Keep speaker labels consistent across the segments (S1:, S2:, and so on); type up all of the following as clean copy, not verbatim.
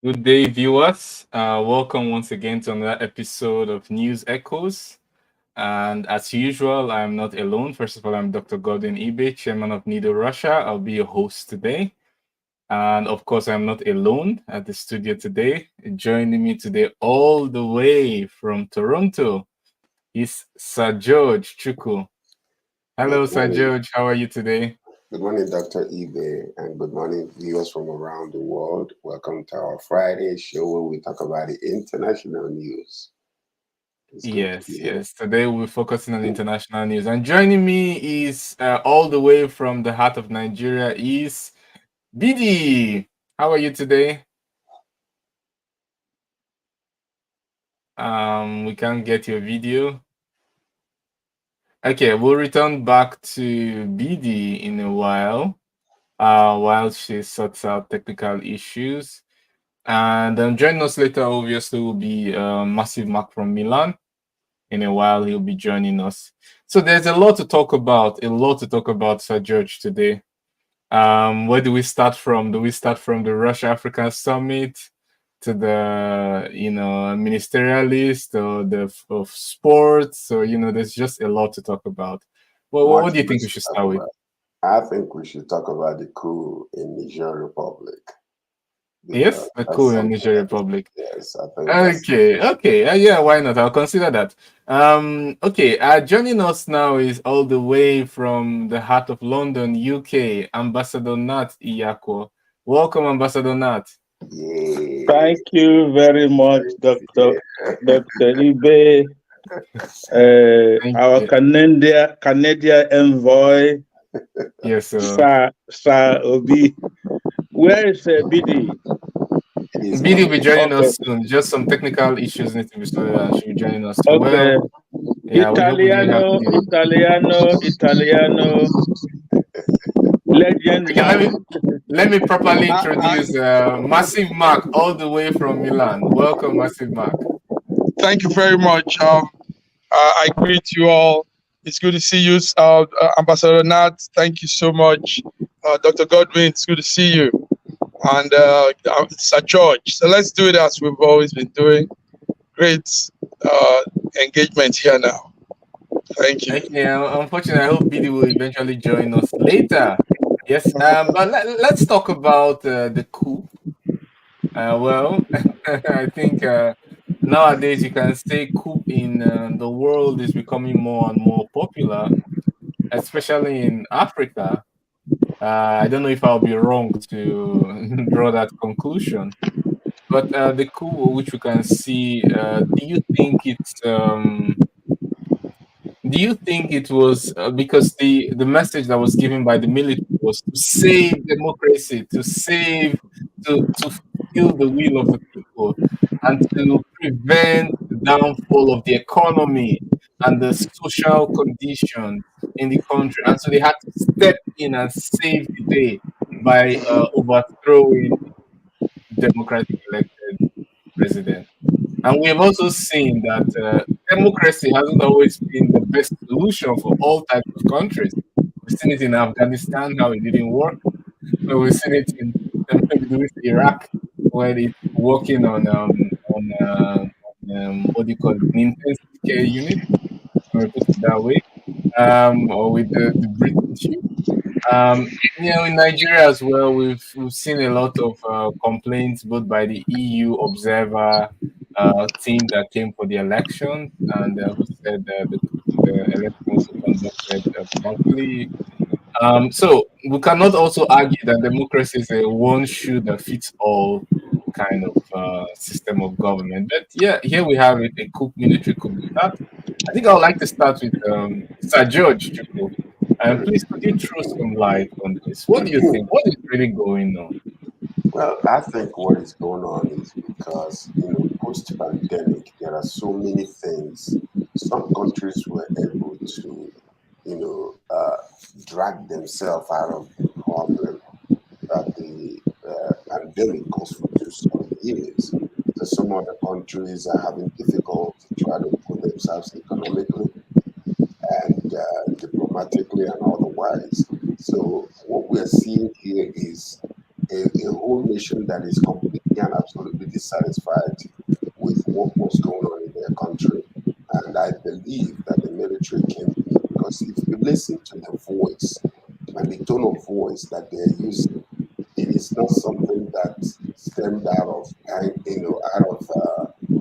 S1: Good day, viewers. Welcome once again to another episode of News Echoes. And as usual, I'm not alone. First of all, I'm Dr. Gordon Ibe, chairman of NIDO Russia. I'll be your host today. And of course, I'm not alone at the studio today. Joining me today, all the way from Toronto, is Sir George Chuku. Hello,
S2: Good
S1: Sir
S2: morning.
S1: George. How are you today?
S2: Good morning, Dr. Ibe, and good morning, viewers from around the world. Welcome to our Friday show where we talk about the international news. It's good to
S1: Yes,
S2: be here.
S1: yes. Today we're focusing on international news. And joining me is all the way from the heart of Nigeria is BD. How are you today? We can't get your video. Okay, we'll return back to BD in a while she sorts out technical issues. And joining us later, obviously, will be Massive Mark from Milan. In a while, he'll be joining us. So there's a lot to talk about, Sir George, today. Where do we start from? Do we start from the Russia Africa Summit to the ministerialist or the of sports? So there's just a lot to talk about. Well, what
S2: Much,
S1: do you think
S2: much
S1: we
S2: to
S1: should
S2: talk
S1: start with?
S2: about. I think we should talk about the coup in Niger Republic because
S1: Yes, the
S2: that's
S1: coup in
S2: something
S1: Niger
S2: else.
S1: Republic.
S2: Yes, I think that's
S1: Okay. Yeah, why not? I'll consider that. Okay. Joining us now is all the way from the heart of London, UK, Ambassador Nat Iyako. Welcome, Ambassador Nat.
S2: yay.
S3: Thank you very much, Dr. Ibe,
S1: Thank
S3: our
S1: you.
S3: Canadian envoy,
S1: Yes, sir.
S3: Sir Obi. Where is BD?
S2: It is
S1: BD will be
S2: coming.
S1: joining
S3: Okay,
S1: us soon. Just some technical issues need to be sorted out. She'll be joining us soon.
S3: okay.
S1: Well, yeah, we hope we didn't have to.
S3: Italiano, legend
S1: Okay, let me
S3: man.
S1: let me properly
S4: I, I,
S1: introduce Massive Mark all the way from Milan. Welcome, Massive Mark.
S4: thank you very much. I greet you all. It's good to see you, Ambassador Nat. Thank you so much, Dr. Godwin. It's good to see you, and Sir George. So let's do it as we've always been doing. Great uh, engagement here now. Thank you.
S1: Okay, unfortunately, I hope Billy will eventually join us later. Yes, but let's talk about the coup. Well, I think nowadays you can say coup in the world is becoming more and more popular, especially in Africa. I don't know if I'll be wrong to draw that conclusion, but the coup which we can see, do you think it was because the message that was given by the military was to save democracy, to fulfill the will of the people, and to prevent the downfall of the economy and the social conditions in the country, and so they had to step in and save the day by overthrowing democratic elected president. And we have also seen that democracy hasn't always been the best solution for all types of countries. We've seen it in Afghanistan, how it didn't work. We've seen it in maybe with Iraq, where it's working on what do you call it, an intensive care unit, we put it that way, or with the British. In Nigeria as well, we've seen a lot of complaints both by the EU observer team that came for the election and who said the elections were conducted properly. So we cannot also argue that democracy is a one shoe that fits all kind of system of government. But yeah, here we have it, a coup, military coup d'etat. I think I would like to start with Sir George Chuku. Please, could you throw some light on this? What do you think? What is really going on?
S2: Well, I think what is going on is because, post-pandemic, there are so many things. Some countries were able to, you know, uh, drag themselves out of the problem that the pandemic caused for 2 solid years. So some other countries are having difficulty to try to put themselves economically and diplomatically and otherwise. So what we're seeing here is a whole nation that is completely and absolutely dissatisfied with what was going on in their country. And I believe that the military came in because if you listen to the voice and the tone of voice that they're using, it is not something that stemmed out of, out of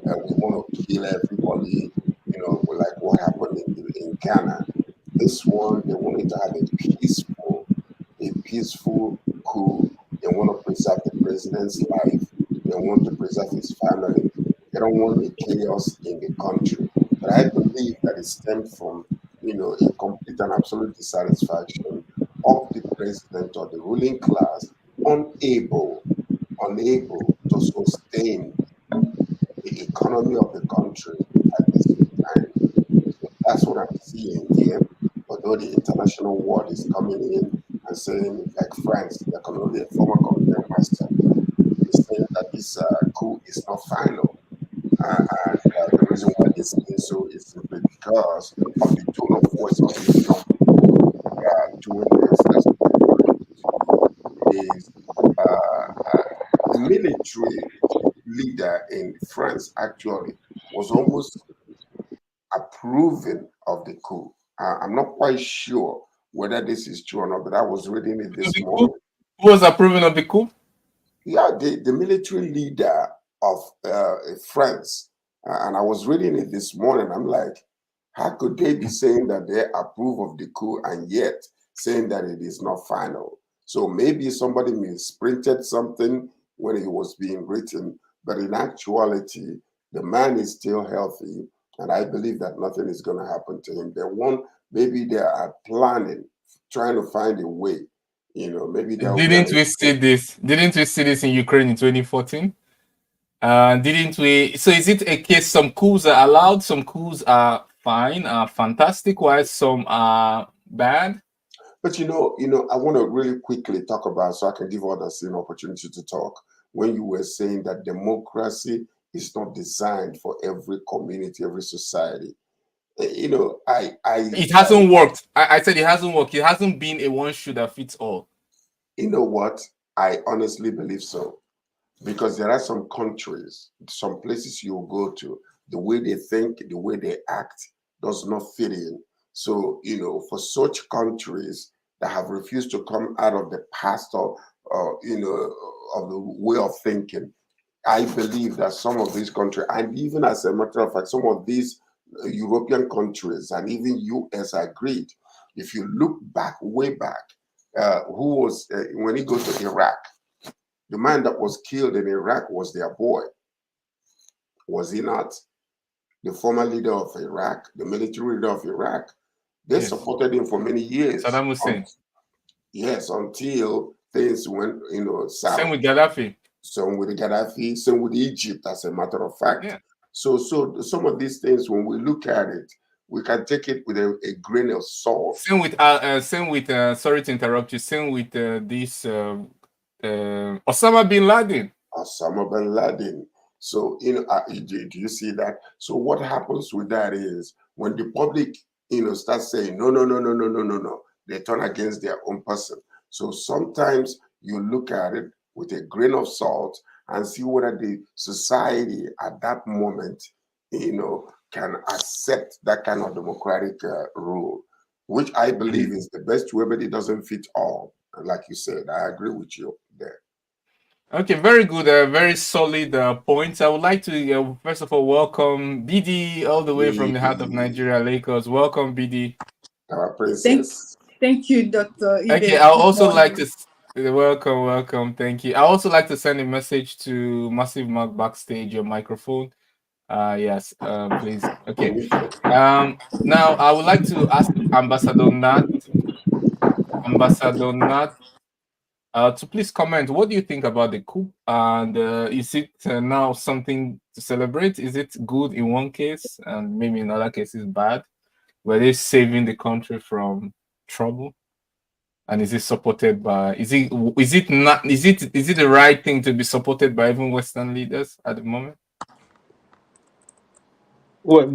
S2: we want to kill everybody, like what happened in Ghana. This one, they wanted to have a peaceful coup. They want to preserve the president's life. They want to preserve his family. They don't want the chaos in the country. But I believe that it stemmed from, a complete and absolute dissatisfaction of the president or the ruling class, unable, unable to sustain the economy of the country at the same time. So that's what I'm seeing here. Although the international world is coming in and saying, like France, the former colonial master, is saying that this coup is not final. And the reason why they're saying so is simply because of the tone of voice of these young people doing this. That's what I'm putting it to you. Is the military leader in France actually was almost approving of the coup. I'm not quite sure whether this is true or not, but I was reading it this morning.
S1: Who was approving of the coup?
S2: Yeah, the military leader of France, and I was reading it this morning. I'm like, how could they be saying that they approve of the coup and yet saying that it is not final? So maybe somebody misprinted something when it was being written, but in actuality, the man is still healthy, and I believe that nothing is going to happen to him. Maybe they are planning, trying to find a way. Maybe there will be
S1: Didn't we see this? Didn't we see this in Ukraine in 2014? Didn't we? So is it a case some coups are allowed, some coups are fine, are fantastic, while some are bad?
S2: But I want to really quickly talk about, so I can give others an opportunity to talk. When you were saying that democracy is not designed for every community, every society,
S1: it hasn't worked. I said it hasn't worked. It hasn't been a one shoe that fits all.
S2: You know what? I honestly believe so. Because there are some countries, some places you go to, the way they think, the way they act does not fit in. So, for such countries that have refused to come out of the past of the way of thinking, I believe that some of these countries, and even as a matter of fact, some of these European countries and even US agreed. If you look back, way back, who was, when you go to Iraq, the man that was killed in Iraq was their boy. Was he not? The former leader of Iraq, the military leader of Iraq. They supported him for many years.
S1: Saddam Hussein.
S2: Yes, until things went, south.
S1: Same with Gaddafi.
S2: Same with Gaddafi, same with Egypt, as a matter of fact.
S1: Yeah.
S2: So some of these things, when we look at it, we can take it with a grain of salt.
S1: Same with sorry to interrupt you. Same with this Osama bin Laden.
S2: Osama bin Laden. So, do you see that? So what happens with that is when the public, starts saying, no, they turn against their own person. So sometimes you look at it with a grain of salt and see whether the society at that moment, can accept that kind of democratic rule, which I believe is the best way, but it doesn't fit all. And like you said, I agree with you there.
S1: Okay, very good, very solid points. I would like to first of all welcome BD all the way from the heart of Nigeria, Lagos. Welcome, BD.
S2: Our princess.
S5: Thank you, Dr. Ide.
S1: Okay, I also like to welcome. Thank you. I also like to send a message to Massive Mark backstage. Your microphone. Yes, please. Okay. Now I would like to ask Ambassador Nat. To please comment. What do you think about the coup? And is it now something to celebrate? Is it good in one case and maybe in other cases bad? Were they saving the country from trouble? And is it supported by? Is it the right thing to be supported by even Western leaders at the moment?
S3: Well,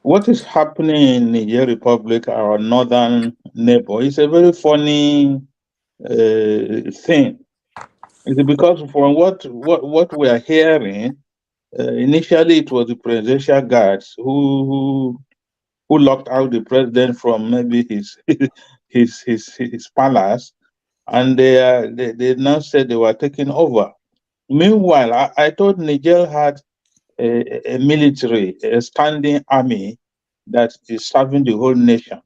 S3: what is happening in Niger Republic, our northern neighbor, is a very funny thing. It's because from what we are hearing, initially it was the presidential guards who locked out the president from maybe his his palace, and they now said they were taking over. Meanwhile, I thought Niger had a military, a standing army that is serving the whole nation.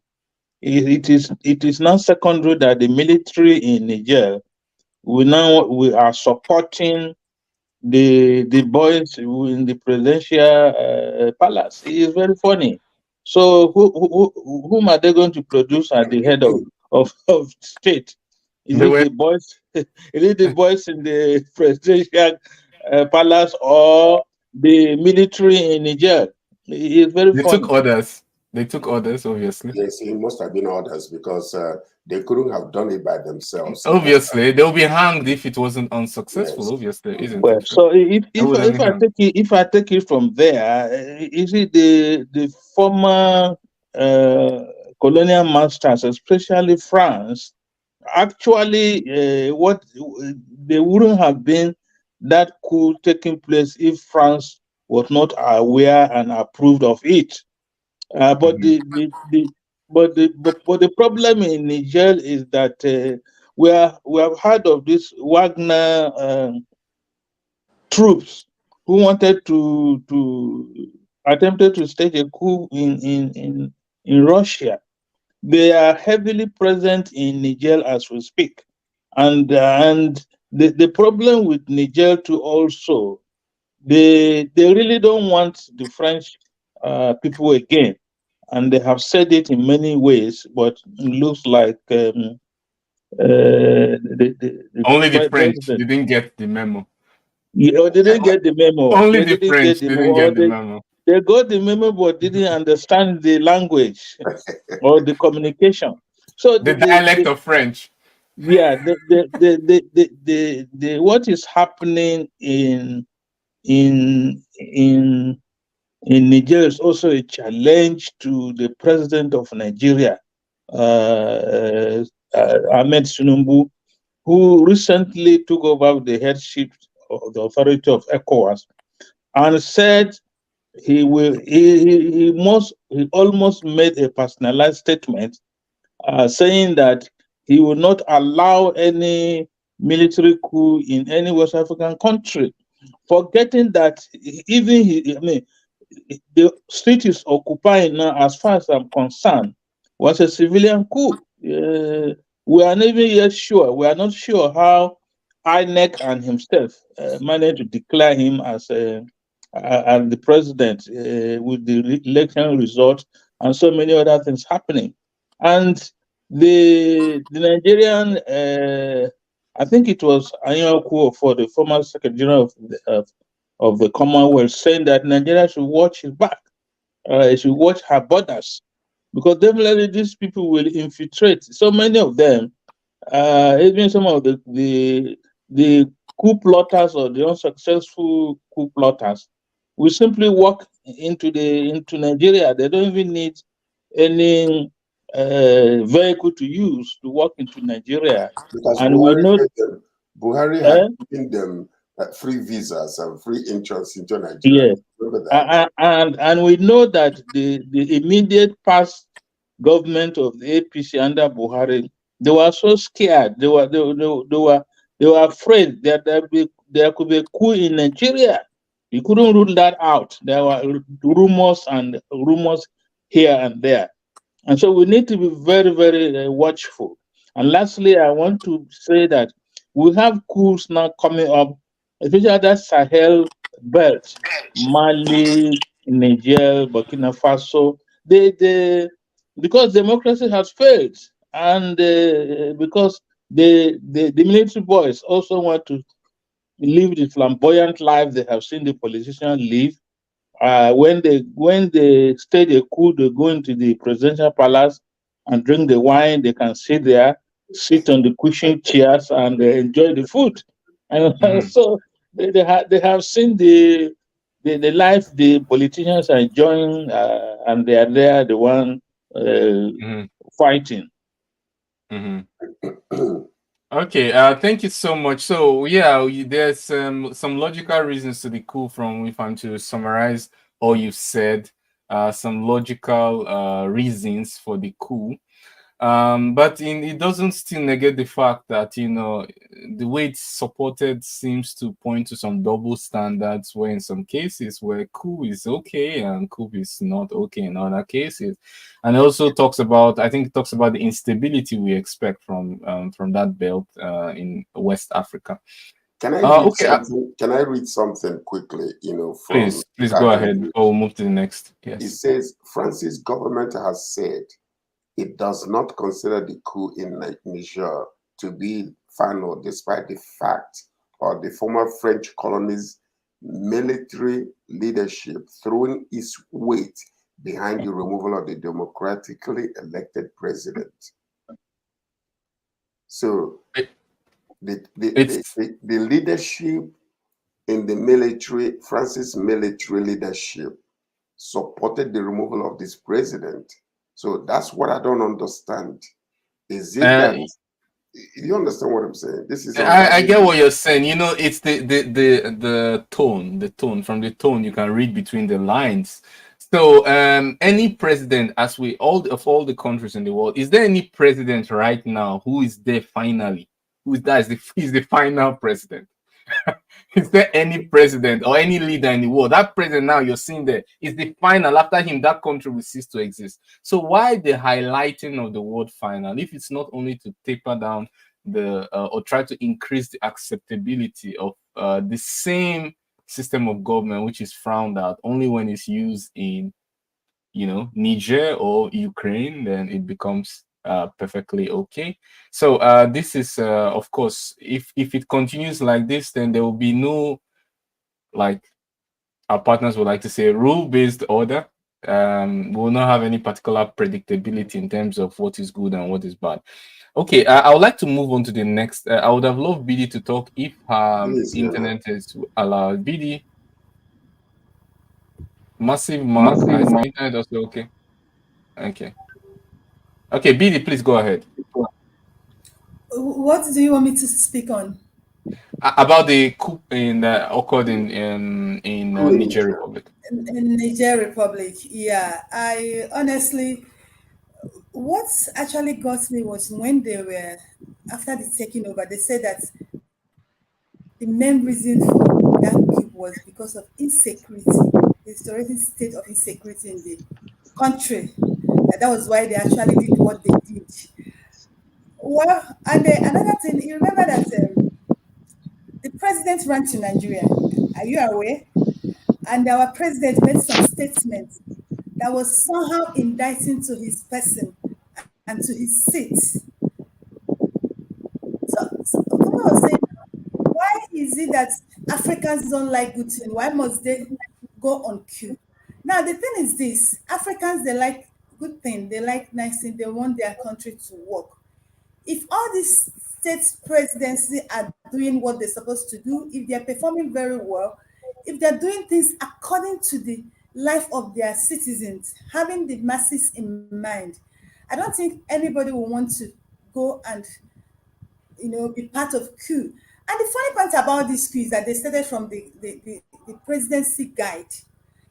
S3: It is now secondary that the military in Niger we are supporting the boys in the presidential palace. It is very funny. So whom are they going to produce at the head of state? Is
S1: They
S3: it
S1: were
S3: the boys? Is it the boys in the presidential palace or the military in Niger? It is very
S1: they
S3: funny.
S1: took orders. They took orders, obviously.
S2: Yes, it must have been others because they couldn't have done it by themselves.
S1: Obviously, they'll be hanged if it wasn't unsuccessful.
S2: Yes.
S1: Obviously, isn't
S3: Well,
S1: it true?
S3: so
S1: They would have
S3: if
S1: been
S3: I
S1: hanged.
S3: take it from there, is it the former colonial masters, especially France, actually what they wouldn't have been that coup taking place if France was not aware and approved of it. But
S1: Mhm.
S3: but the problem in Niger is that we have heard of this Wagner. Troops who wanted to attempted to stage a coup in Russia. They are heavily present in Niger as we speak, and the problem with Niger too also they really don't want the French people again, and they have said it in many ways, but it looks like the
S1: Only the French
S3: president.
S1: didn't get the memo.
S3: They didn't get the memo.
S1: Only
S3: They
S1: the
S3: didn't get
S1: French
S3: the memo.
S1: didn't
S3: Or
S1: get the memo.
S3: they got the memo but didn't understand the language or the communication. So
S1: The dialect of French.
S3: yeah, the what is happening in in in Nigeria is also a challenge to the president of Nigeria, Ahmed Tinubu, who recently took over the headship of the authority of ECOWAS and said he almost made a personalized statement saying that he will not allow any military coup in any West African country, forgetting that even I mean, the street is occupying now, as far as I'm concerned, was a civilian coup. We are not even yet sure. We are not sure how INEC and himself managed to declare him as the president with the election result and so many other things happening. And the Nigerian, I think it was Anyanwu for the former Secretary General of the Commonwealth, saying that Nigeria should watch his back, should watch her borders, because definitely these people will infiltrate. So many of them, even some of the coup plotters or the unsuccessful coup plotters, will simply walk into Nigeria. They don't even need any vehicle to use to walk into Nigeria,
S2: Because
S3: and we know.
S2: Buhari had given them free visas and free entrance into Nigeria.
S3: Yes,
S2: Remember that?
S3: and we know that the immediate past government of the APC under Buhari, they were so scared. They were afraid that there could be a coup in Nigeria. You couldn't rule that out. There were rumors here and there. And so we need to be very, very watchful. And lastly, I want to say that we have coups now coming up, especially that Sahel belt, Mali, Niger, Burkina Faso. Because democracy has failed, and because the military boys also want to live the flamboyant life they have seen the politicians live. When they stage a coup, they go into the presidential palace and drink the wine. They can sit there, sit on the cushion chairs, and enjoy the food. And
S1: Mhm.
S3: so they have seen the life the politicians are enjoying, and they are there, the one
S1: Mhm.
S3: fighting.
S1: Mhm. Okay, thank you so much. So yeah, there's some logical reasons to the coup. From if I'm to summarize all you've said, some logical reasons for the coup. But it doesn't still negate the fact that the way it's supported seems to point to some double standards, where in some cases where coup is okay and coup is not okay in other cases. And it also talks about, I think it talks about the instability we expect from that belt in West Africa.
S2: Can I read
S1: Okay,
S2: something? Can I read something quickly? From
S1: please go ahead
S2: Academy.
S1: before we move to the next.
S2: It
S1: Yes.
S2: says France's government has said it does not consider the coup in Niger to be final, despite the fact or the former French colony's military leadership throwing its weight behind the removal of the democratically elected president. So
S1: It-
S2: the
S1: It's
S2: leadership in the military, France's military leadership supported the removal of this president. So that's what I don't understand. Is it
S1: uh,
S2: that you understand what I'm saying? This is
S1: I get
S2: understanding.
S1: what you're saying. It's the tone. From the tone, you can read between the lines. So, any president, as we all the countries in the world, is there any president right now who is there finally? Who is that? Is the final president? Is there any president or any leader in the world? That president now you're seeing there is the final. After him, that country will cease to exist. So why the highlighting of the word final if it's not only to taper down the or try to increase the acceptability of the same system of government which is frowned out only when it's used in Niger or Ukraine, then it becomes perfectly okay. So this is of course, if it continues like this, then there will be no, like our partners would like to say, rule-based order. We will not have any particular predictability in terms of what is good and what is bad. Okay, I would like to move on to the next. I would have loved BD to talk if
S2: Please,
S1: internet is allowed. BD, massive mark. Is the internet also okay? Okay. Okay, BD, please go ahead.
S5: What do you want me to speak on?
S1: About the coup in occurred in Niger
S2: Queen.
S1: Republic.
S5: In Niger Republic, yeah. I honestly, what actually got me was when they were, after the taking over, they said that the main reason for that coup was because of insecurity, the historical state of insecurity in the country. That was why they actually did what they did. Well, and another thing, you remember that the president ran to Nigeria. Are you aware? And our president made some statements that was somehow indicting to his person and to his seat. So Okama was saying, why is it that Africans don't like good things? Why must they go on queue? Now the thing is this: Africans, they like good thing, they like nice thing, they want their country to work. If all these state presidency are doing what they're supposed to do, if they're performing very well, if they're doing things according to the life of their citizens, having the masses in mind, I don't think anybody will want to go and be part of coup. And the funny part about this coup is that they started from the presidency guide.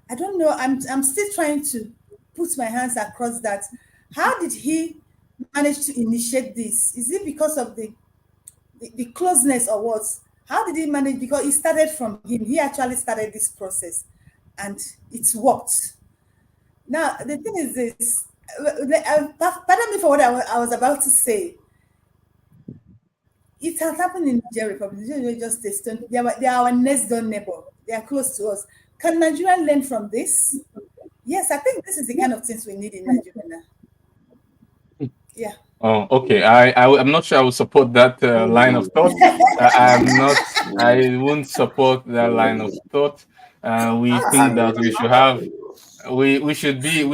S5: I don't know. I'm still trying to put my hands across that. How did he manage to initiate this? Is it because of the closeness or what? How did he manage? Because it started from him. He actually started this process, and it's worked. Now the thing is this. Pardon me for what I was about to say. It has happened in Nigeria Republic. Nigeria is just a stone. They are our next door neighbor. They are close to us. Can Nigeria learn from this? Yes, I think this is the kind of things we need in Nigeria now. Yeah.
S1: Oh, okay. I'm not sure I would support that line of
S2: Mm,
S1: thought. I'm not.
S2: mm.
S1: I wouldn't support that line of thought. We think
S2: I
S1: that
S2: know
S1: we
S2: it's
S1: should
S2: not.
S1: have. We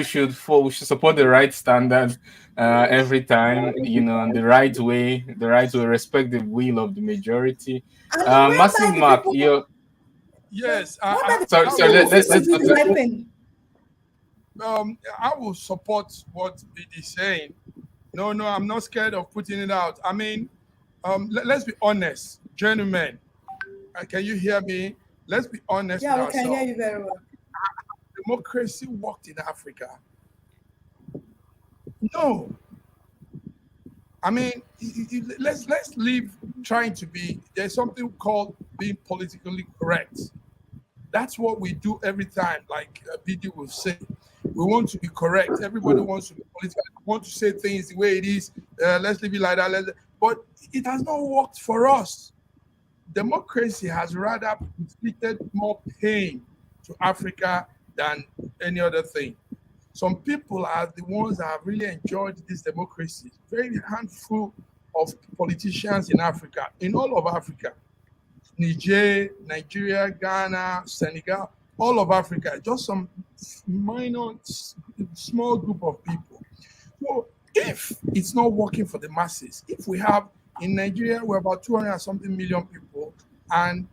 S1: should support the right standard every time. In the right way, respect the will of the majority.
S5: I mean,
S1: Massive
S5: whereby the
S1: Mark,
S5: people,
S1: you're
S4: Yes,
S5: whereby the
S1: sorry.
S4: I
S5: people
S1: Sorry.
S4: will
S1: Let, let,
S5: refuse to
S1: let's
S5: do
S1: go
S5: the
S1: to.
S5: right thing.
S4: I will support what it is saying. No, I'm not scared of putting it out. I mean, let's be honest, gentlemen. Can you hear me? Let's be honest with
S5: Yeah, we can hear
S4: ourselves.
S5: you very well.
S4: Democracy worked in Africa? No. I mean, let's leave trying to be. There's something called being politically correct. That's what we do every time. Like BD will say, we want to be correct. Everybody wants to be political. Want to say things the way it is. Let's leave it like that. But it has not worked for us. Democracy has rather inflicted more pain to Africa than any other thing. Some people are the ones that have really enjoyed this democracy. Very handful of politicians in Africa, in all of Africa, Nigeria, Ghana, Senegal, all of Africa, just some minor, small group of people. So if it's not working for the masses, if we have in Nigeria, we're about 200 and something million people, and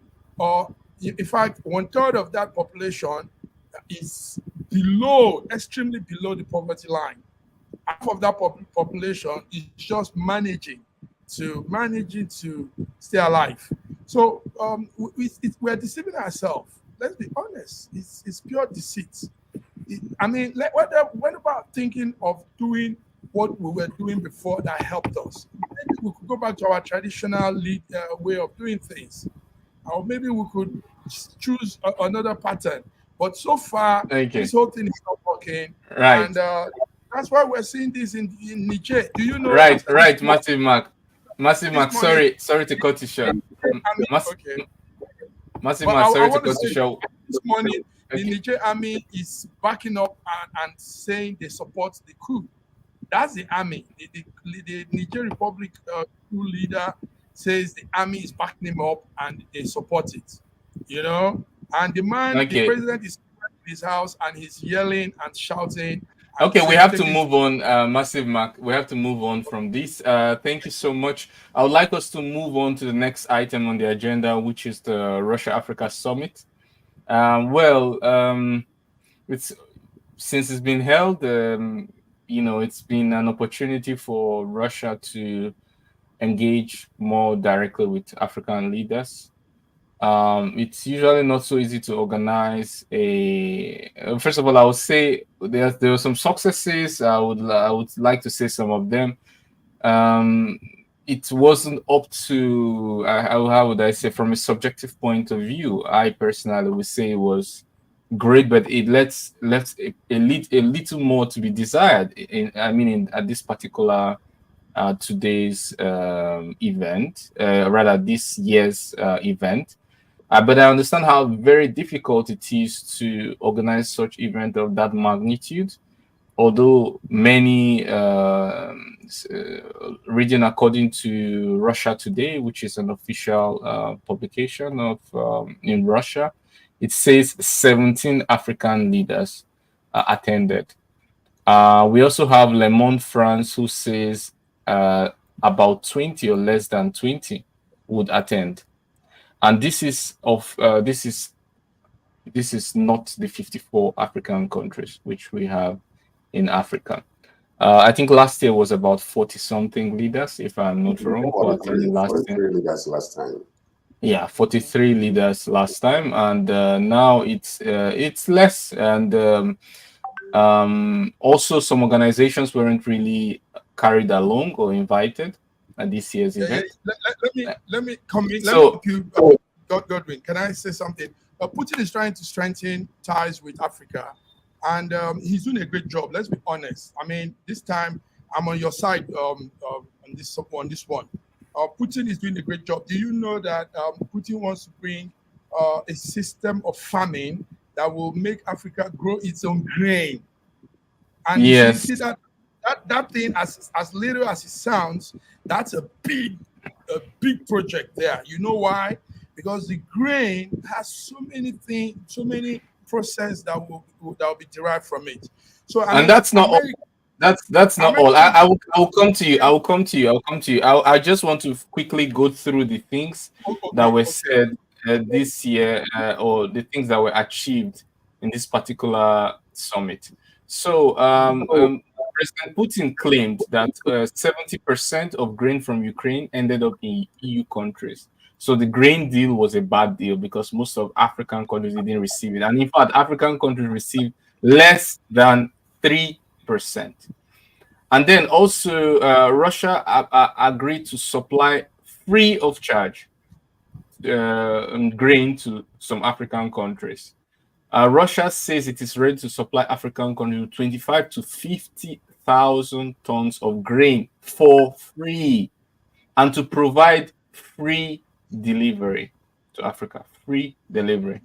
S4: in fact, 1/3 of that population is below, extremely below the poverty line. Half of that population is just managing to stay alive. So we're deceiving ourselves. Let's be honest. It's pure deceit. I mean, what about thinking of doing what we were doing before that helped us? Maybe we could go back to our traditional way of doing things, or maybe we could choose another pattern. But so far, this whole thing is not working,
S1: Right.
S4: and that's why we're seeing this in Niger. Do you know?
S1: Right, Massive Mark. Massive Mark,
S4: morning,
S1: sorry to cut you short.
S4: okay.
S1: Massive
S4: But
S1: Mark,
S4: I
S1: sorry to
S4: want to
S1: cut you
S4: say
S1: short.
S4: this morning, the
S1: Okay.
S4: Niger army is backing up and saying they support the coup. That's the army. The Niger Republic coup leader says the army is backing him up and they support it. You know, and the
S1: Okay.
S4: president is in his house and he's yelling and shouting. And
S1: Okay, we have to
S4: taking
S1: move on, Massive Mark. We have to move on from this. Thank you so much. I would like us to move on to the next item on the agenda, which is the Russia-Africa Summit. It's since it's been held, it's been an opportunity for Russia to engage more directly with African leaders. It's usually not so easy to organize a. First of all, I would say there were some successes. I would like to say some of them. It wasn't up to how would I say, from a subjective point of view. I personally would say it was great, but it left a little more to be desired. At this particular today's event, rather this year's event. But I understand how very difficult it is to organize such event of that magnitude. Although many reading according to Russia Today, which is an official publication of in Russia, it says 17 African leaders attended. We also have Le Monde France, who says about 20 or less than 20 would attend. And this is not the 54 African countries which we have in Africa. I think last year was about 40 something leaders, if I'm not wrong, who attended last year.
S2: 43 leaders last time.
S1: Yeah, 43 leaders last time, and now it's less. And also some organizations weren't really carried along or invited at this year's event.
S4: Let me come in.
S1: So,
S4: Godwin, can I say something? Putin is trying to strengthen ties with Africa, and he's doing a great job. Let's be honest. I mean, this time I'm on your side on this one. Putin is doing a great job. Do you know that Putin wants to bring a system of farming that will make Africa grow its own grain? And
S1: yes,
S4: you see that thing, as little as it sounds, that's a big project there. You know why? Because the grain has so many things, so many processes that will be derived from it. So
S1: that's not all. That's not all. I will come to you. I just want to quickly go through the things that were said this year, or the things that were achieved in this particular summit. So President Putin claimed that 70% of grain from Ukraine ended up in EU countries. So the grain deal was a bad deal because most of African countries didn't receive it. And in fact, African countries received less than 3%. And then also, Russia agreed to supply free of charge grain to some African countries. Russia says it is ready to supply African countries with 25 to 50,000 tons of grain for free and to provide free delivery to Africa. Free delivery.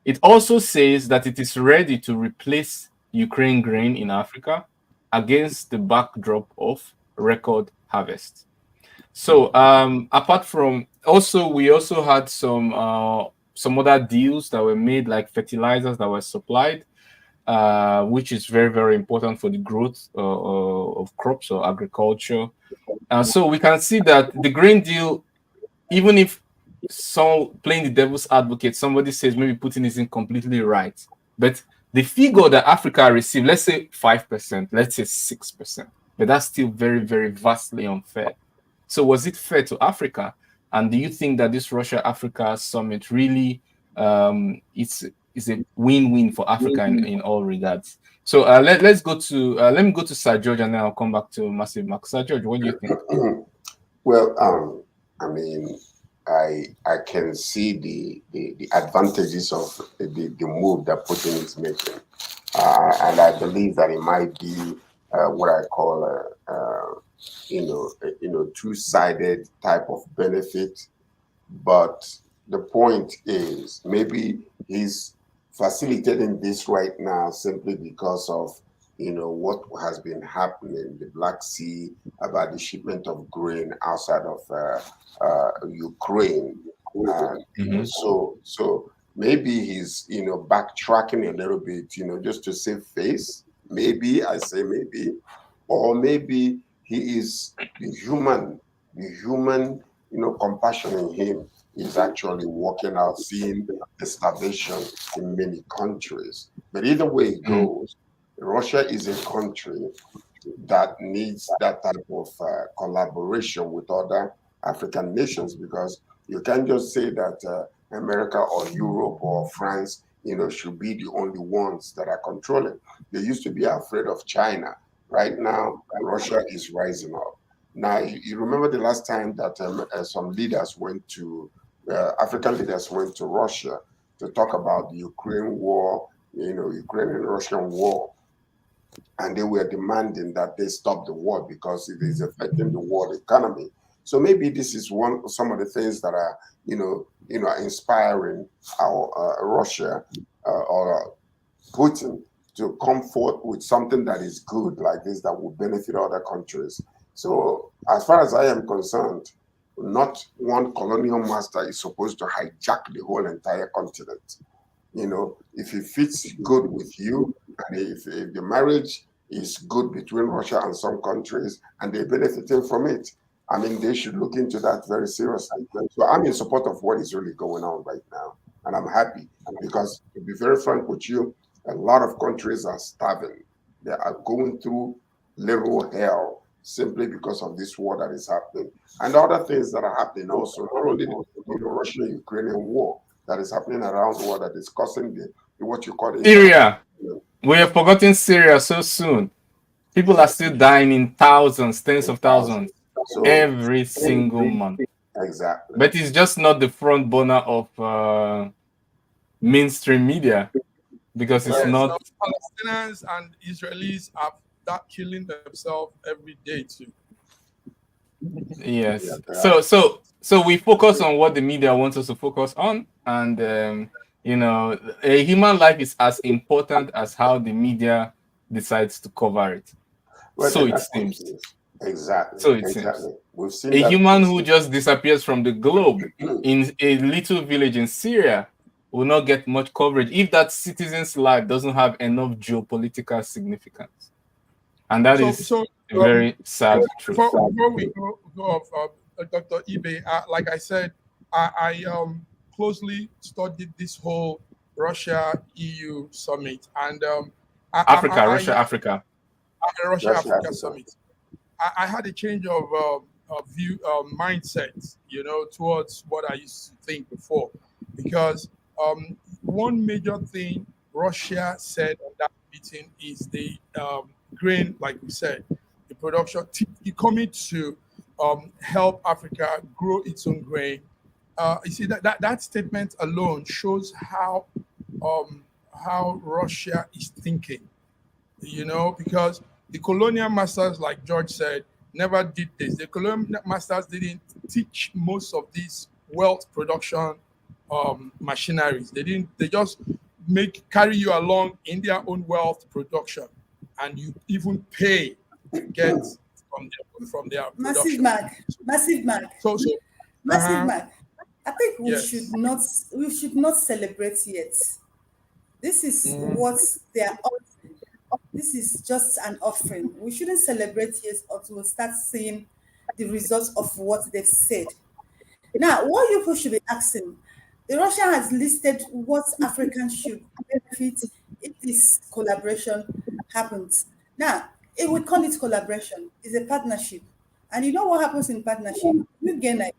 S1: It also says that it is ready to replace Ukraine grain in Africa against the backdrop of record harvest. So apart from we also had some other deals that were made, like fertilizers that were supplied, which is very, very important for the growth of crops or agriculture. So we can see that the grain deal, even if playing the devil's advocate, somebody says maybe Putin isn't completely right, but the figure that Africa received, let's say 5%, let's say 6%, but that's still very, very vastly unfair. So was it fair to Africa? And do you think that this Russia-Africa summit really is a win-win for Africa in all regards? So let me go to Sir George, and then I'll come back to Massive Mark. Sir George, what do you think?
S2: Well, I mean, I can see the advantages of the move that Putin is making, and I believe that it might be what I call a two-sided type of benefit. But the point is, maybe he's facilitating this right now simply because of what has been happening, the Black Sea, about the shipment of grain outside of Ukraine. So maybe he's backtracking a little bit, just to save face. Maybe, I say maybe, or maybe he is the human compassion in him is actually working out, seeing the starvation in many countries. But either way it goes, Russia is a country that needs that type of collaboration with other African nations, because you can't just say that America or Europe or France, should be the only ones that are controlling. They used to be afraid of China. Right now, Russia is rising up. Now, you remember the last time that some leaders African leaders went to Russia to talk about the Ukraine war, Ukraine and Russian war. And they were demanding that they stop the war because it is affecting the world economy. So maybe this is some of the things that are, inspiring our Russia or Putin to come forth with something that is good like this that will benefit other countries. So as far as I am concerned, not one colonial master is supposed to hijack the whole entire continent. If it fits good with you, and if the marriage is good between Russia and some countries and they're benefiting from it, I mean, they should look into that very seriously. So I'm in support of what is really going on right now. And I'm happy because, to be very frank with you, a lot of countries are starving. They are going through literal hell simply because of this war that is happening. And other things that are happening also, not only the Russian-Ukrainian war that is happening around the world that is causing what you call
S1: Syria. We have forgotten Syria so soon. People are still dying in thousands, tens of thousands, every single month.
S2: Exactly.
S1: But it's just not the front burner of mainstream media, because it's not.
S4: Palestinians and Israelis are killing themselves every day too.
S1: Yes. So we focus on what the media wants us to focus on, and a human life is as important as how the media decides to cover it.
S2: Well,
S1: so it seems.
S2: Exactly.
S1: So it seems. We've seen a human who just disappears from the globe in a little village in Syria will not get much coverage if that citizen's life doesn't have enough geopolitical significance. And that is a very sad truth.
S4: Before we go off, Dr. Ibe, like I said, I closely studied this whole Russia-EU summit. And
S1: Russia-Africa.
S2: Russia
S4: Russia-Africa
S2: Africa.
S4: Summit, I had a change of view, mindset, towards what I used to think before, because one major thing Russia said on that meeting is the grain, like we said, the production, coming to help Africa grow its own grain. You see that statement alone shows how Russia is thinking, because the colonial masters, like George said, never did this. The colonial masters didn't teach most of these wealth production machineries. They didn't. They just carry you along in their own wealth production, and you even pay to get from their
S5: Massive
S4: production.
S5: mark, massive mark,
S4: So
S5: massive mark. I think we
S4: yes.
S5: should not celebrate yet. This is what they are offering. This is just an offering. We shouldn't celebrate yet until we start seeing the results of what they've said. Now, what you people should be asking, the Russia has listed what Africans should benefit if this collaboration happens. Now, it would call it collaboration. It's a partnership. And you know what happens in partnership? You gain a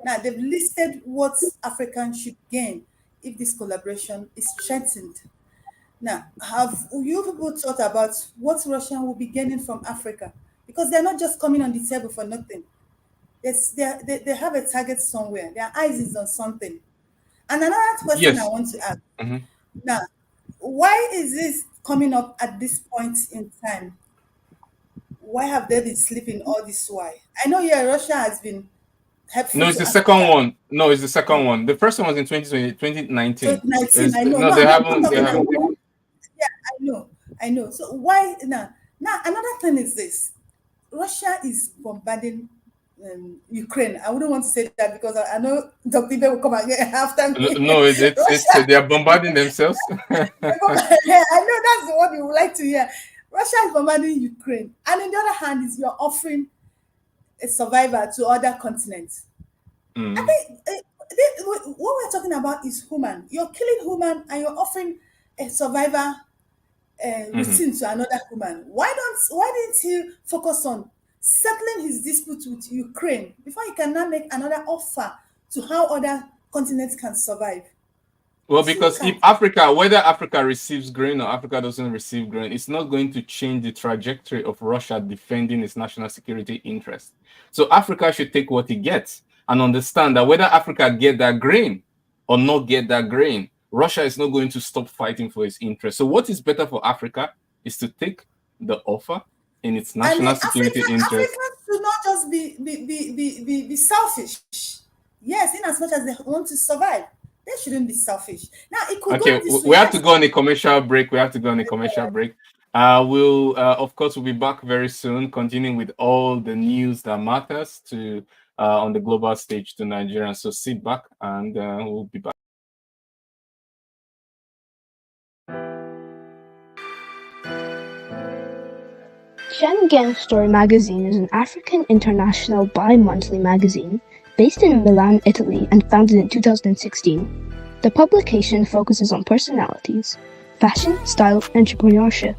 S5: now they've listed what Africans should gain if this collaboration is strengthened. Now, have you people thought about what Russia will be gaining from Africa? Because they're not just coming on the table for nothing. They have a target somewhere. Their eyes is on something. And another question I
S1: Yes.
S5: want to ask
S1: Mhm.
S5: now, why is this coming up at this point in time? Why have they been sleeping all this while? I know, yeah, Russia has been
S1: No,
S5: helpful
S1: it's
S5: to
S1: the second
S5: Africa.
S1: one. No, it's the second one. The first one was in 2020, 2019.
S5: 2019, I know.
S1: No,
S5: No,
S1: they
S5: I'm not
S1: haven't. They
S5: talking about.
S1: haven't taken.
S5: Yeah, I know. So why now? Now another thing is this: Russia is bombarding Ukraine. I wouldn't want to say that because I know Dr. Ibe will come again after me.
S1: No, it's
S5: Russia,
S1: they are bombarding themselves.
S5: yeah, I know that's the one you would like to hear. Russia is bombarding Ukraine, and on the other hand, is you're offering a survivor to other continents. I
S1: Mm.
S5: think what we're talking about is human. You're killing human, and you're offering a survivor
S1: Mhm.
S5: routine to another human. Why didn't he focus on settling his dispute with Ukraine before he can now make another offer to how other continents can survive?
S1: Well,
S5: We should
S1: because
S5: look
S1: if
S5: at
S1: Africa, whether Africa receives grain or Africa doesn't receive grain, it's not going to change the trajectory of Russia defending its national security interest. So Africa should take what it gets and understand that whether Africa get that grain or not get that grain, Russia is not going to stop fighting for its interest. So what is better for Africa is to take the offer in its
S5: and
S1: national security interest.
S5: Africans should not just be selfish. Yes, in as much as they want to survive, they shouldn't be selfish. Now it could go
S1: Okay,
S5: this way.
S1: we have to
S5: Yes,
S1: go on a commercial break. We have to go on a commercial break. Of course, we'll be back very soon, continuing with all the news that matters to on the global stage to Nigeria. So sit back, and we'll be back.
S6: Schengen Story magazine is an African international bi-monthly magazine based in Milan, Italy, and founded in 2016. The publication focuses on personalities, fashion, style, entrepreneurship,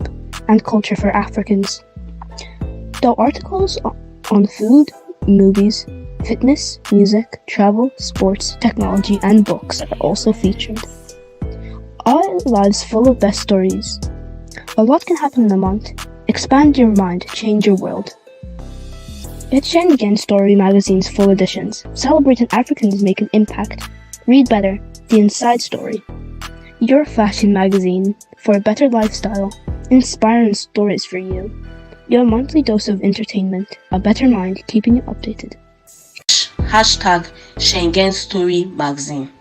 S6: and culture for Africans. Though articles on food, movies, fitness, music, travel, sports, technology, and books are also featured. Our lives full of best stories. A lot can happen in a month. Expand your mind, change your world. Get Schengen Story magazine's full editions. Celebrating Africans make an impact. Read better, the inside story. Your fashion magazine for a better lifestyle. Inspiring stories for you. Your monthly dose of entertainment. A better mind keeping you updated.
S7: Hashtag Schengen Story magazine.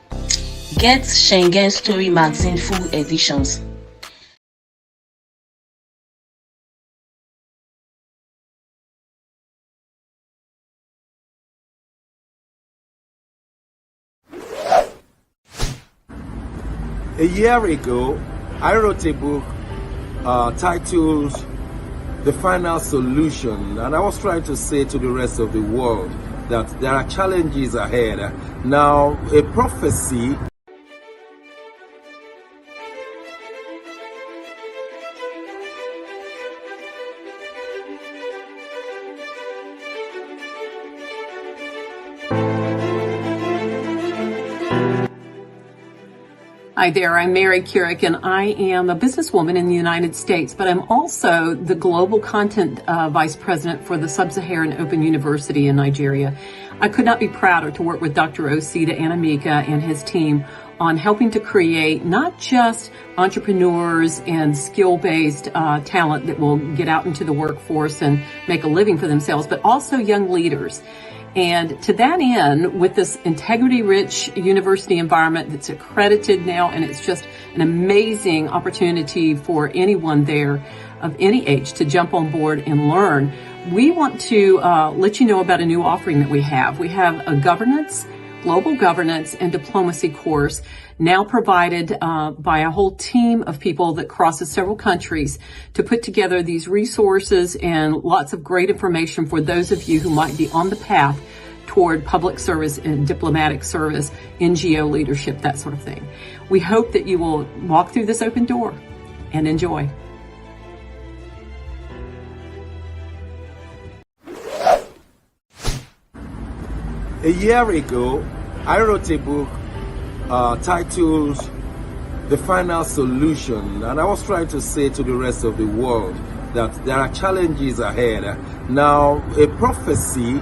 S7: Get Schengen Story magazine full editions.
S8: A year ago, I wrote a book titled The Final Solution, and I was trying to say to the rest of the world that there are challenges ahead. Now, a prophecy
S9: Hi there, I'm Mary Keurig, and I am a businesswoman in the United States, but I'm also the Global Content Vice President for the Sub-Saharan Open University in Nigeria. I could not be prouder to work with Dr. Osita Anamika and his team on helping to create not just entrepreneurs and skill-based talent that will get out into the workforce and make a living for themselves, but also young leaders. And to that end, with this integrity-rich university environment that's accredited now, and it's just an amazing opportunity for anyone there of any age to jump on board and learn, we want to let you know about a new offering that we have. We have a global governance and diplomacy course now provided by a whole team of people that crosses several countries to put together these resources and lots of great information for those of you who might be on the path toward public service and diplomatic service, NGO leadership, that sort of thing. We hope that you will walk through this open door and enjoy.
S8: A year ago, I wrote a book titled The Final Solution, and I was trying to say to the rest of the world that there are challenges ahead. Now, a prophecy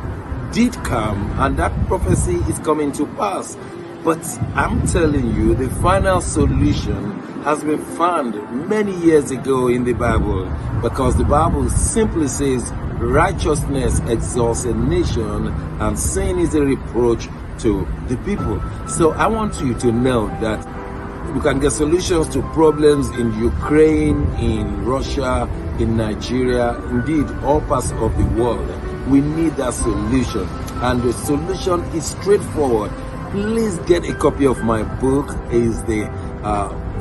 S8: did come, and that prophecy is coming to pass. But I'm telling you, the final solution has been found many years ago in the Bible, because the Bible simply says righteousness exalts a nation and sin is a reproach to the people. So I want you to know that we can get solutions to problems in Ukraine, in Russia, in Nigeria, indeed all parts of the world. We need that solution, and the solution is straightforward. Please get a copy of my book. It's the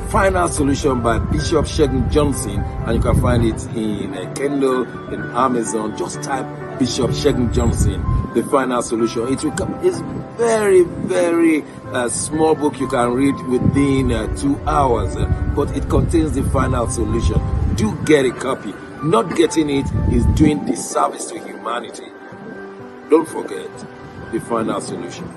S8: Final Solution by Bishop Shegun Johnson, and you can find it in Kindle, in Amazon. Just type Bishop Shegun Johnson, The Final Solution. It's very, very small book you can read within 2 hours, but it contains the final solution. Do get a copy. Not getting it is doing disservice to humanity. Don't forget the final solution.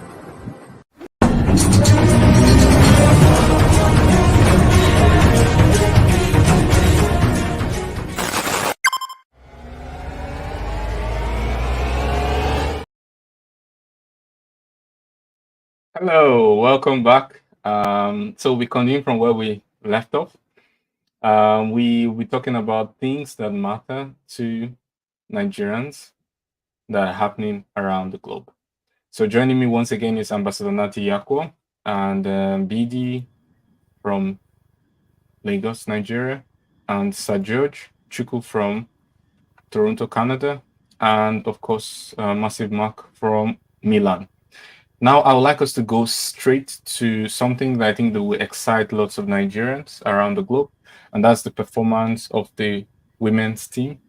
S1: Hello, welcome back. So we continue from where we left off. We're talking about things that matter to Nigerians that are happening around the globe. So joining me once again is Ambassador Nati Yakwo and BD from Lagos, Nigeria, and Sir George Chukwu from Toronto, Canada, and of course, Massive Mark from Milan. Now, I would like us to go straight to something that I think that will excite lots of Nigerians around the globe, and that's the performance of the women's team,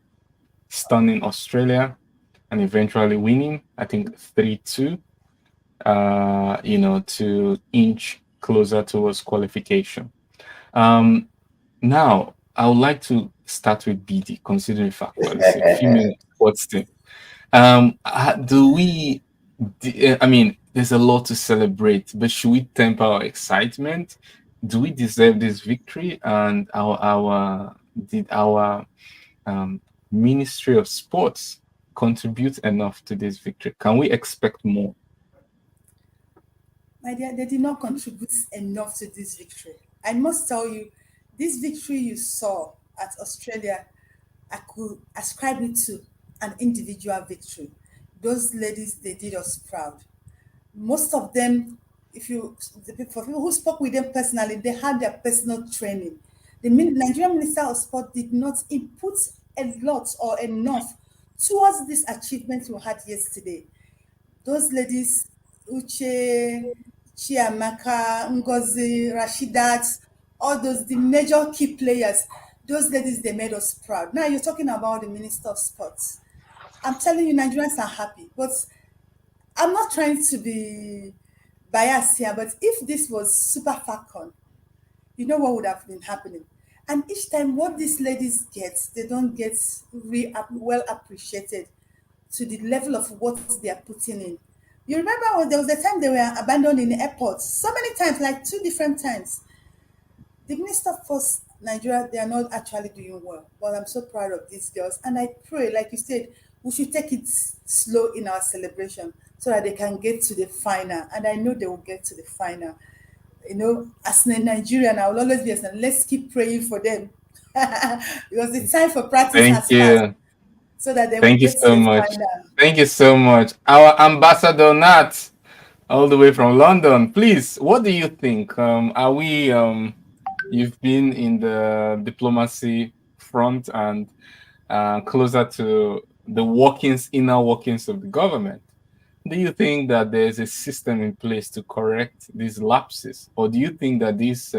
S1: stunning Australia, and eventually winning, I think 3-2, to inch closer towards qualification. Now, I would like to start with BD, considering the fact that it's a female sports team. There's a lot to celebrate, but should we temper our excitement? Do we deserve this victory? And did our Ministry of Sports contribute enough to this victory? Can we expect more?
S5: My dear, they did not contribute enough to this victory. I must tell you, this victory you saw at Australia, I could ascribe it to an individual victory. Those ladies, they did us proud. Most of them, for people who spoke with them personally, they had their personal training. The Nigerian Minister of Sport did not input a lot or enough towards this achievement we had yesterday. Those ladies, Uche, Chiamaka, Ngozi, Rashidat, all those, the major key players, those ladies, they made us proud. Now you're talking about the Minister of Sports. I'm telling you, Nigerians are happy, but I'm not trying to be biased here, but if this was Super Falcon, you know what would have been happening. And each time what these ladies get, they don't get well appreciated to the level of what they are putting in. You remember when there was a time they were abandoned in the airport, so many times, like 2 different times. the Minister Force Nigeria, they are not actually doing well. But I'm so proud of these girls. And I pray, like you said, we should take it slow in our celebration so that they can get to the final. And I know they will get to the final. As a Nigerian, I will always be let's keep praying for them. Because the time for practice
S1: Thank
S5: has passed
S1: you.
S5: so that they will
S1: Thank you
S5: get to
S1: so
S5: the
S1: much.
S5: final.
S1: Thank you so much. Our ambassador Nat, all the way from London. Please, what do you think? Are we you've been in the diplomacy front and closer to the inner workings of the government. Do you think that there's a system in place to correct these lapses? Or do you think that these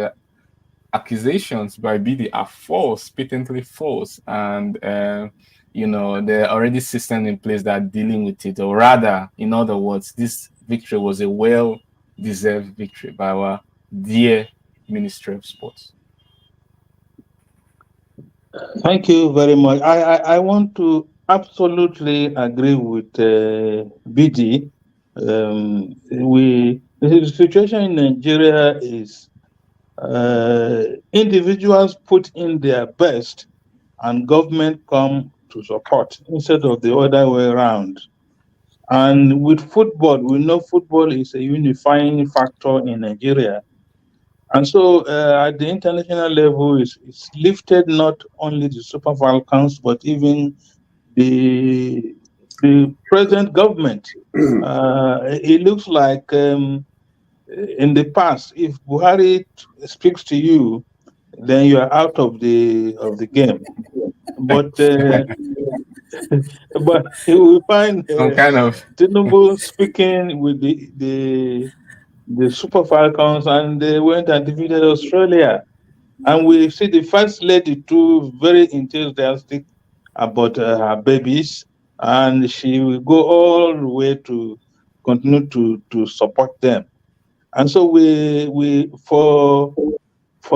S1: accusations by BD are false, patently false, and there are already systems in place that are dealing with it? Or rather, in other words, this victory was a well-deserved victory by our dear Ministry of Sports.
S3: Thank you very much. I want to absolutely agree with BD. The situation in Nigeria is individuals put in their best and government come to support instead of the other way around. And with football, we know football is a unifying factor in Nigeria. And so at the international level, it's lifted not only the Super Falcons, but even the present government. It looks like in the past, if Buhari speaks to you, then you are out of the game. But but we find
S1: Some kind of
S3: Tinubu speaking with the Super Falcons, and they went and defeated Australia. And we see the first lady too very enthusiastic about her babies, and she will go all the way to continue to support them. And so we for